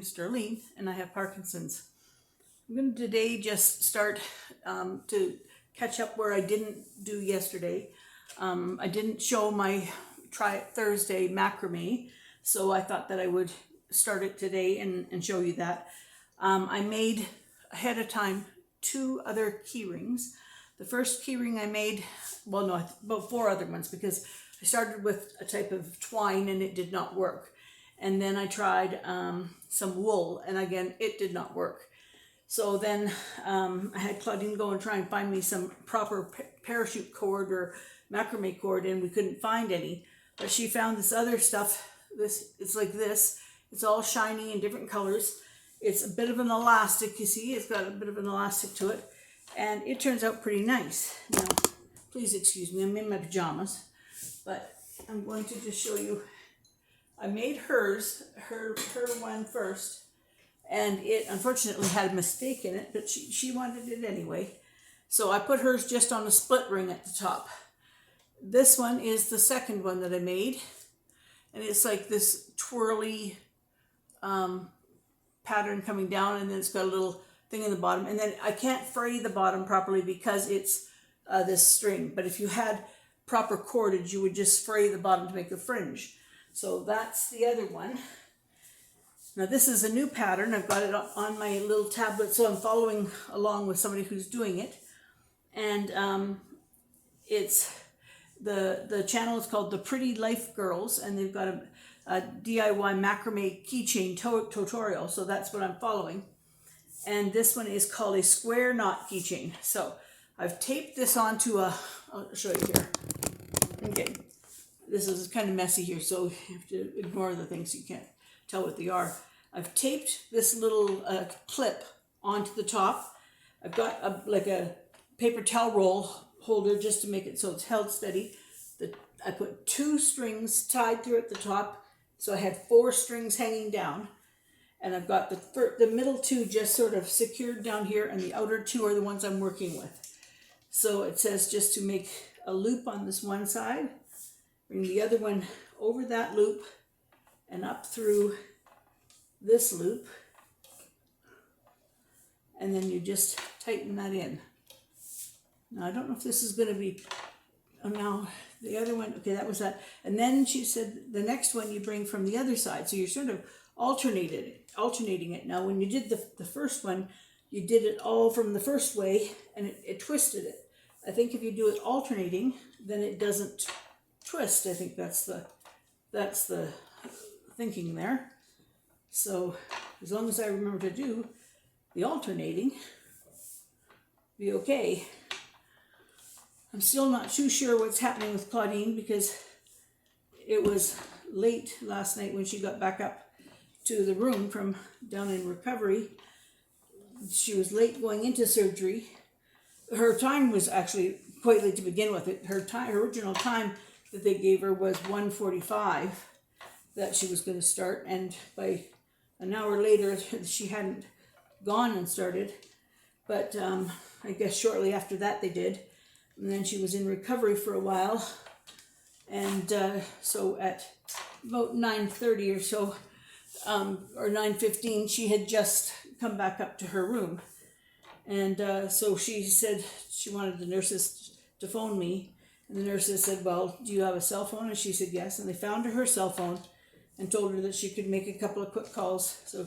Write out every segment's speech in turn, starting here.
name's Darlene, and I have Parkinson's. I'm going to today just start to catch up where I didn't do yesterday. I didn't show my Try It Thursday macrame, so I thought that I would start it today and show you that. I made ahead of time 2 other key rings. The first key ring I made, well no, about 4 other ones, because I started with a type of twine and it did not work. And then I tried some wool, and again, it did not work. So then I had Claudine go and try and find me some proper parachute cord or macrame cord, and we couldn't find any. But she found this other stuff. It's like this. It's all shiny in different colors. It's a bit of an elastic, you see. It's got a bit of an elastic to it. And it turns out pretty nice. Now, please excuse me, I'm in my pajamas. But I'm going to just show you. I made her one first, and it unfortunately had a mistake in it, but she wanted it anyway. So I put hers just on a split ring at the top. This one is the second one that I made, and it's like this twirly pattern coming down, and then it's got a little thing in the bottom, and then I can't fray the bottom properly because it's this string. But if you had proper cordage, you would just fray the bottom to make a fringe. So that's the other one. Now this is a new pattern. I've got it on my little tablet, so I'm following along with somebody who's doing it. And it's the channel is called The Pretty Life Girls, and they've got a DIY macrame keychain tutorial. So that's what I'm following. And this one is called a square knot keychain. So I've taped this onto I'll show you here. Okay. This is kind of messy here, so you have to ignore the things you can't tell what they are. I've taped this little clip onto the top. I've got like a paper towel roll holder just to make it so it's held steady. I put 2 strings tied through at the top, so I had 4 strings hanging down. And I've got the middle 2 just sort of secured down here, and the outer 2 are the ones I'm working with. So it says just to make a loop on this one side, bring the other one over that loop and up through this loop, and then you just tighten that in. Now I don't know if this is going to be, oh now the other one, okay, that was that. And then she said the next one you bring from the other side, so you're sort of alternating it. Now when you did the first one, you did it all from the first way, and it twisted it. I think if you do it alternating, then it doesn't twist. I think that's the thinking there. So as long as I remember to do the alternating, be okay. I'm still not too sure what's happening with Claudine, because it was late last night when she got back up to the room from down in recovery. She was late going into surgery. Her time was actually quite late to begin with. Her original time that they gave her was 1:45 that she was going to start, and by an hour later she hadn't gone and started. But I guess shortly after that they did, and then she was in recovery for a while. And so at about 9:30 or so, or 9:15, she had just come back up to her room. And so she said she wanted the nurses to phone me. And the nurses said, well, do you have a cell phone? And she said yes. And they found her cell phone and told her that she could make a couple of quick calls. So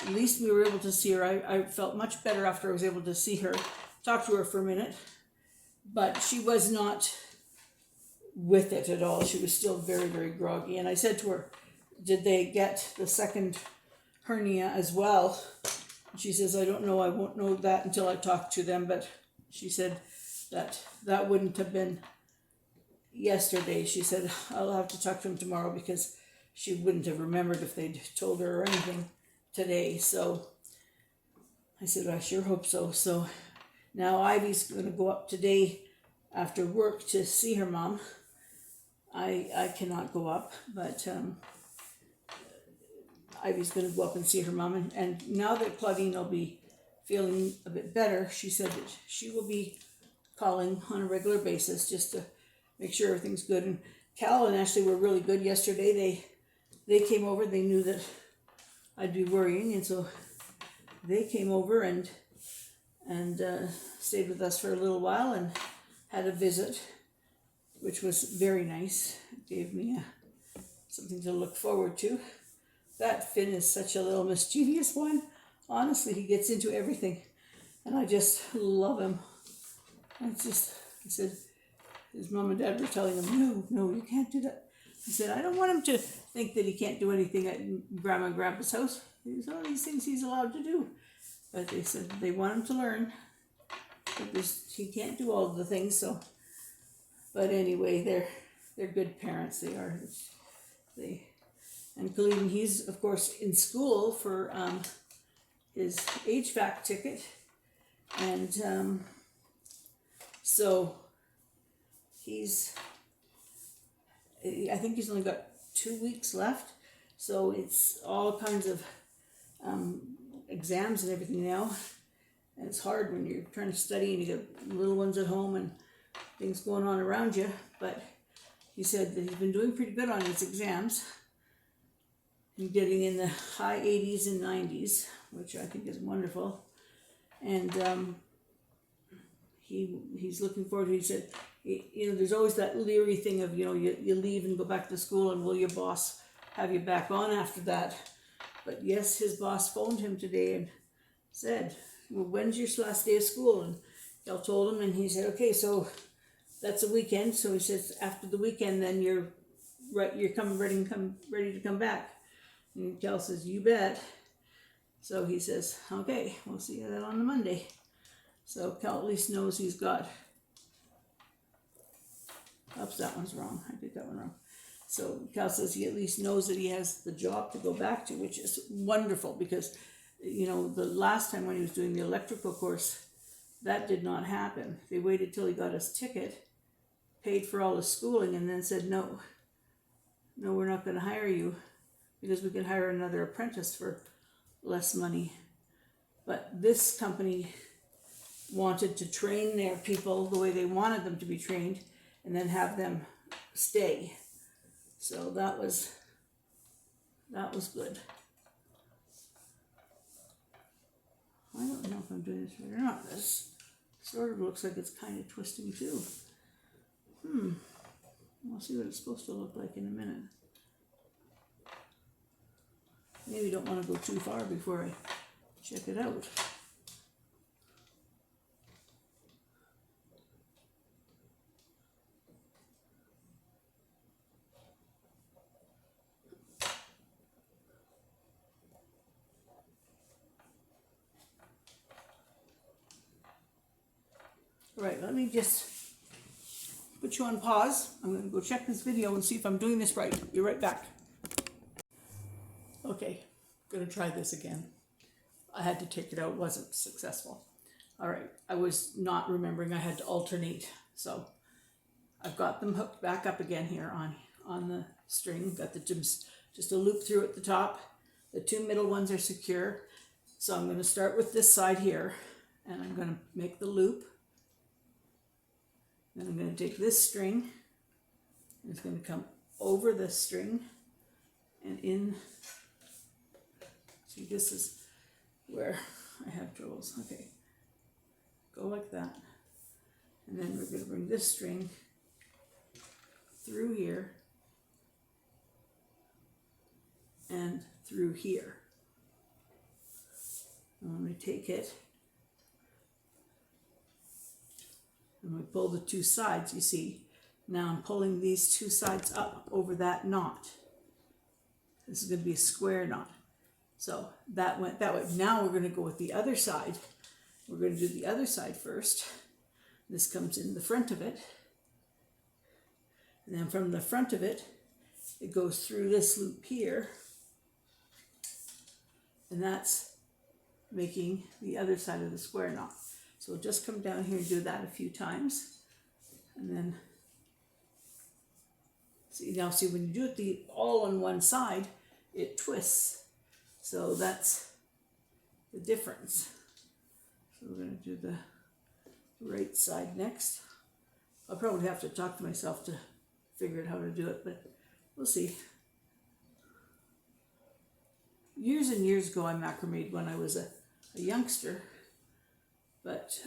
at least we were able to see her. I felt much better after I was able to see her, talk to her for a minute. But she was not with it at all. She was still very, very groggy. And I said to her, did they get the second hernia as well? And she says, I don't know. I won't know that until I talk to them. But she said that wouldn't have been yesterday. She said, I'll have to talk to them tomorrow, because she wouldn't have remembered if they'd told her or anything today. So I said, I sure hope so. So now Ivy's going to go up today after work to see her mom. I cannot go up, but Ivy's going to go up and see her mom. And now that Claudine will be feeling a bit better, she said that she will be calling on a regular basis just to make sure everything's good. And Cal and Ashley were really good yesterday. They came over. They knew that I'd be worrying, and so they came over and stayed with us for a little while and had a visit, which was very nice. It gave me something to look forward to. That Finn is such a little mischievous one. Honestly, he gets into everything, and I just love him. It's just, I said, his mom and dad were telling him, no, you can't do that. I said, I don't want him to think that he can't do anything at Grandma and Grandpa's house. There's all these things he's allowed to do. But they said they want him to learn. But he can't do all of the things, so. But anyway, they're good parents, they are. And Khalid, he's, of course, in school for his HVAC ticket. And so I think he's only got 2 weeks left. So it's all kinds of exams and everything now. And it's hard when you're trying to study and you got little ones at home and things going on around you. But he said that he's been doing pretty good on his exams and getting in the high 80s and 90s, which I think is wonderful. And he's looking forward to it. He said, there's always that leery thing of, you leave and go back to school, and will your boss have you back on after that? But yes, his boss phoned him today and said, well, when's your last day of school? And Cal told him, and he said, okay, so that's a weekend. So he says, after the weekend, then you're ready to come back. And Cal says, you bet. So he says, okay, we'll see you then on the Monday. So Cal at least knows he's got, oops, that one's wrong. I did that one wrong. So Cal says he at least knows that he has the job to go back to, which is wonderful because, the last time when he was doing the electrical course, that did not happen. They waited till he got his ticket, paid for all his schooling, and then said, no, we're not going to hire you because we can hire another apprentice for less money. But this company wanted to train their people the way they wanted them to be trained and then have them stay. So that was good. I don't know if I'm doing this right or not. This sort of looks like it's kind of twisting too. We'll see what it's supposed to look like in a minute. Maybe don't want to go too far before I check it out. All right, let me just put you on pause. I'm going to go check this video and see if I'm doing this right. Be right back. Okay, going to try this again. I had to take it out, wasn't successful. All right, I was not remembering I had to alternate. So I've got them hooked back up again here on the string. Got just a loop through at the top. The two middle ones are secure. So I'm going to start with this side here, and I'm going to make the loop. Then I'm going to take this string, and it's going to come over this string and in. See, this is where I have troubles. Okay, go like that. And then we're going to bring this string through here and through here. And when we take it, and we pull the two sides, you see, now I'm pulling these two sides up over that knot. This is going to be a square knot. So that went that way. Now we're going to go with the other side. We're going to do the other side first. This comes in the front of it. And then from the front of it, it goes through this loop here. And that's making the other side of the square knot. So we'll just come down here and do that a few times. And then, see when you do it all on one side, it twists. So that's the difference. So we're going to do the right side next. I'll probably have to talk to myself to figure out how to do it, but we'll see. years and years ago I macrameed when I was a youngster, but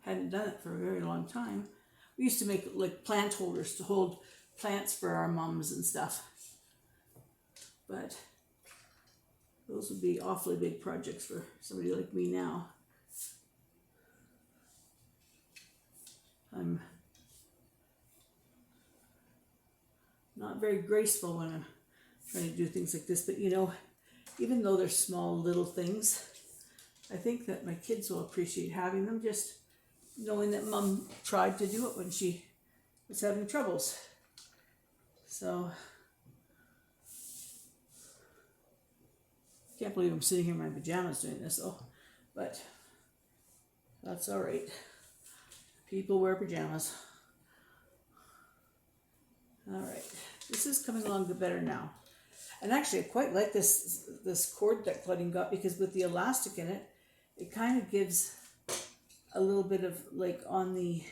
hadn't done it for a very long time. We used to make like plant holders to hold plants for our mums and stuff, but those would be awfully big projects for somebody like me now. I'm not very graceful when I'm trying to do things like this, but you know, even though they're small little things, I think that my kids will appreciate having them, just knowing that Mom tried to do it when she was having troubles. So, can't believe I'm sitting here in my pajamas doing this though, but that's all right. People wear pajamas. All right, this is coming along better now. And actually, I quite like this cord that Claudine got, because with the elastic in it, it kind of gives a little bit of, like on the,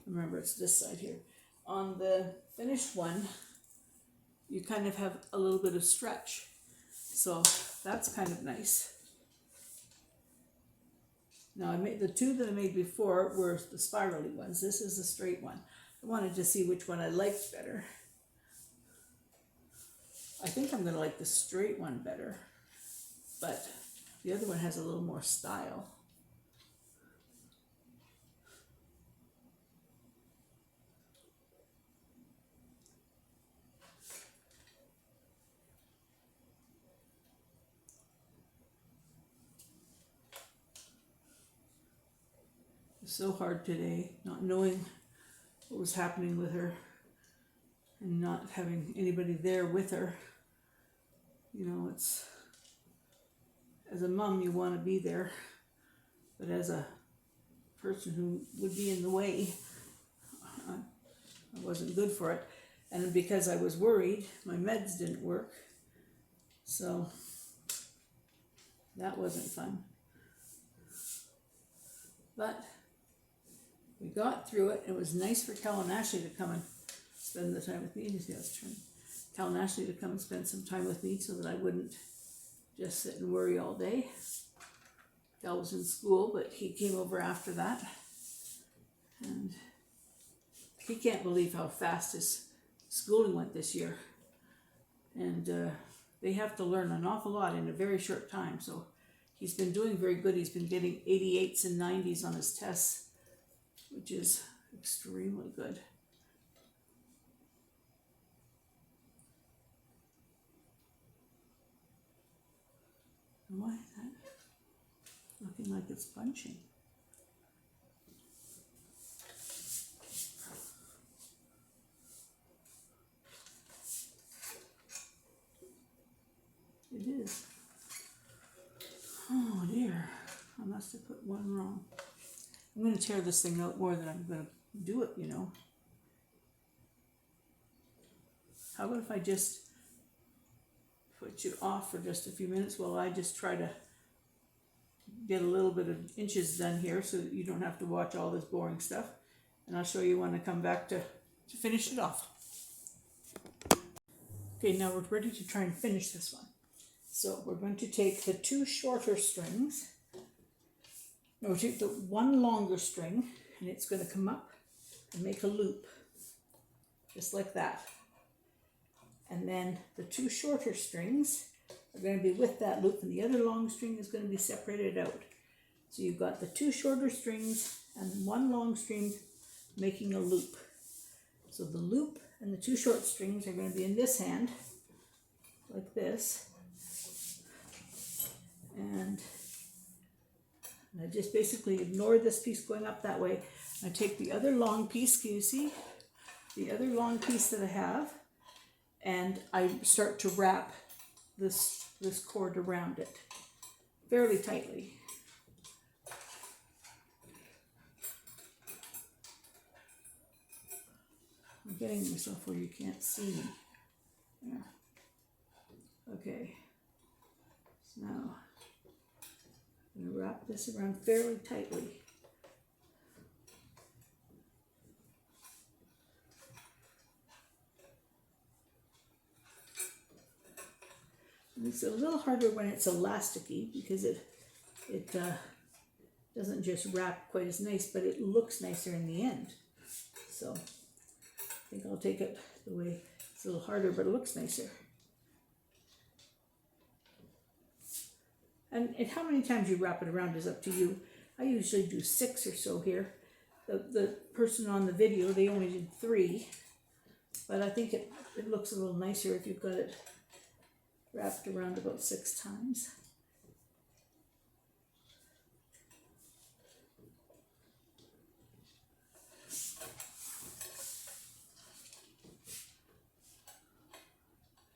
remember it's this side here, on the finished one, you kind of have a little bit of stretch. So that's kind of nice. Now I made the two that I made before were the spirally ones. This is the straight one. I wanted to see which one I liked better. I think I'm going to like the straight one better, but the other one has a little more style. It's so hard today, not knowing what was happening with her and not having anybody there with her. You know, it's, as a mom, you want to be there, but as a person who would be in the way, I wasn't good for it. And because I was worried, my meds didn't work. So that wasn't fun. But we got through it. It was nice for Cal and Ashley to come and spend the time with me. Cal and Ashley to come and spend some time with me so that I wouldn't just sit and worry all day. Cal was in school, but he came over after that. And he can't believe how fast his schooling went this year. And they have to learn an awful lot in a very short time. So he's been doing very good. He's been getting 88s and 90s on his tests, which is extremely good. And why is that looking like it's bunching? It is. Oh dear, I must have put one wrong. I'm going to tear this thing out more than I'm going to do it, you know. How about if I just put you off for just a few minutes while I just try to get a little bit of inches done here so that you don't have to watch all this boring stuff. And I'll show you when I come back to finish it off. Okay, now we're ready to try and finish this one. So we're going to take the two shorter strings. No, we'll take the one longer string, and it's going to come up and make a loop, just like that. And then the two shorter strings are going to be with that loop, and the other long string is going to be separated out. So you've got the two shorter strings and one long string making a loop. So the loop and the two short strings are going to be in this hand, like this. And I just basically ignore this piece going up that way. I take the other long piece, can you see? The other long piece that I have, and I start to wrap this cord around it fairly tightly. I'm getting myself where you can't see me. Yeah. Okay. So now I'm going to wrap this around fairly tightly. It's a little harder when it's elasticy because it doesn't just wrap quite as nice, but it looks nicer in the end. So I think I'll take it the way it's a little harder, but it looks nicer. And how many times you wrap it around is up to you. I usually do 6 or so here. The person on the video, they only did 3, but I think it looks a little nicer if you've got it wrapped around about 6 times.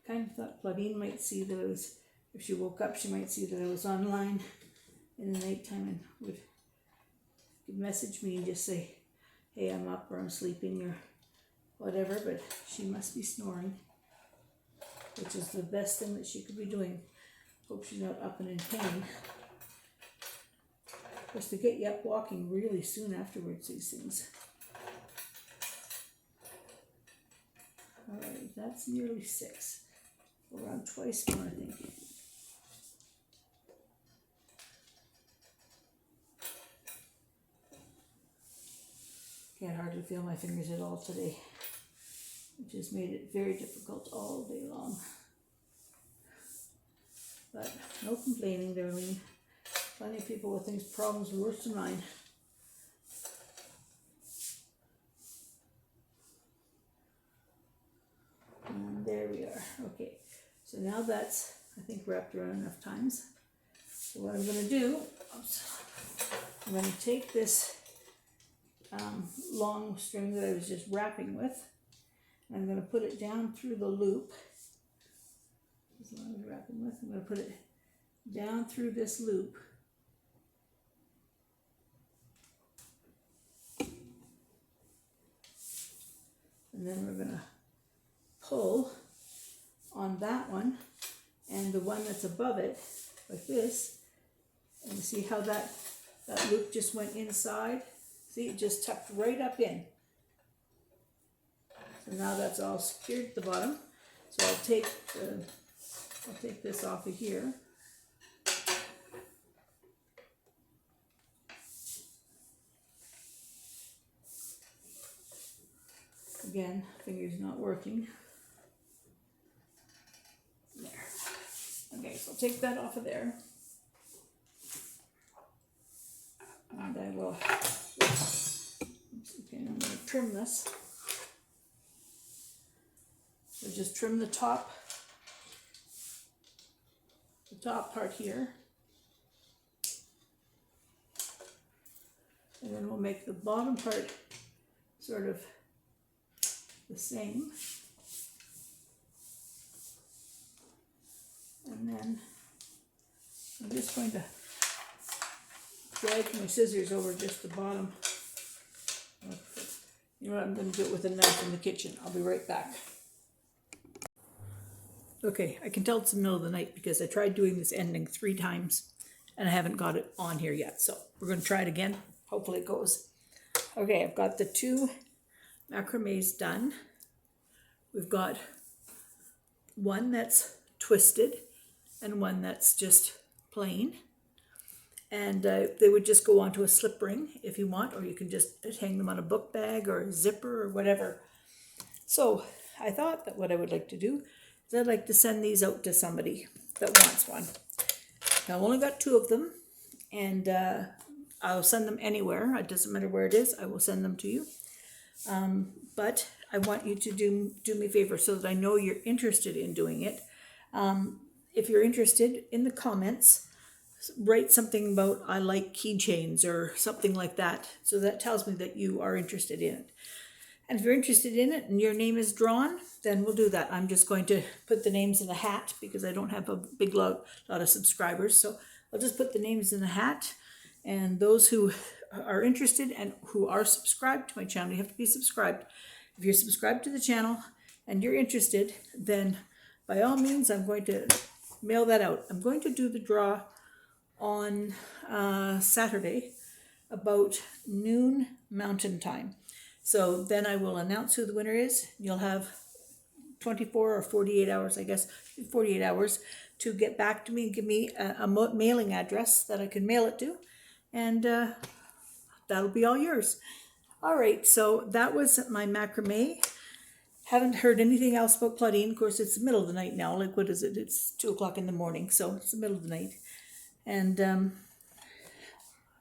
Kind of thought Claudine might see that I was, if she woke up, she might see that I was online in the nighttime and would message me and just say, hey, I'm up, or I'm sleeping, or whatever, but she must be snoring, which is the best thing that she could be doing. Hope she's not up and in pain. Of course, they get you up walking really soon afterwards, these things. All right, that's nearly 6. Around twice more, I think. Can't hardly feel my fingers at all today, which has made it very difficult all day long. But no complaining, Darlene. Plenty of people with things, problems worse than mine. And there we are. Okay, so now that's, I think, wrapped around enough times. So what I'm going to do, I'm going to take this long string that I was just wrapping with, and I'm going to put it down through the loop. This is what I was wrapping with. I'm going to put it down through this loop. And then we're going to pull on that one and the one that's above it like this, and you see how that loop just went inside. See, it just tucked right up in. So now that's all secured at the bottom. So I'll take this off of here. Again, finger's not working. There. Okay, so I'll take that off of there. And I will, okay, I'm going to trim this. So just trim the top part here. And then we'll make the bottom part sort of the same. And then I'm just going to drag my scissors over just the bottom. You know what, I'm going to do it with a knife in the kitchen. I'll be right back. Okay, I can tell it's the middle of the night because I tried doing this ending 3 times and I haven't got it on here yet. So we're going to try it again. Hopefully it goes. Okay, I've got the 2 macrames done. We've got one that's twisted and one that's just plain. And they would just go onto a slip ring if you want, or you can just hang them on a book bag or a zipper or whatever. So I thought that what I would like to do is I'd like to send these out to somebody that wants one. Now I've only got 2 of them, and I'll send them anywhere. It doesn't matter where it is, I will send them to you. But I want you to do me a favor so that I know you're interested in doing it. If you're interested, in the comments, write something about I like keychains or something like that. So that tells me that you are interested in it. And if you're interested in it and your name is drawn, then we'll do that. I'm just going to put the names in a hat because I don't have a big lot of subscribers. So I'll just put the names in a hat. And those who are interested and who are subscribed to my channel, you have to be subscribed. If you're subscribed to the channel and you're interested, then by all means, I'm going to mail that out. I'm going to do the draw on Saturday about noon Mountain Time. So then I will announce who the winner is. You'll have 24 or 48 hours, I guess, 48 hours to get back to me and give me a mailing address that I can mail it to, and that'll be all yours. All right, so that was my macrame. Haven't heard anything else about Claudine. Of course, it's the middle of the night now. Like, what is it? It's 2:00 in the morning, so it's the middle of the night. And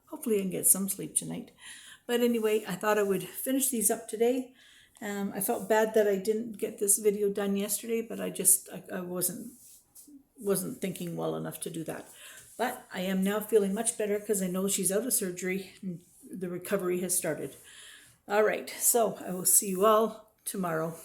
hopefully I can get some sleep tonight. But anyway, I thought I would finish these up today. I felt bad that I didn't get this video done yesterday, but I wasn't thinking well enough to do that. But I am now feeling much better because I know she's out of surgery and the recovery has started. All right, so I will see you all tomorrow.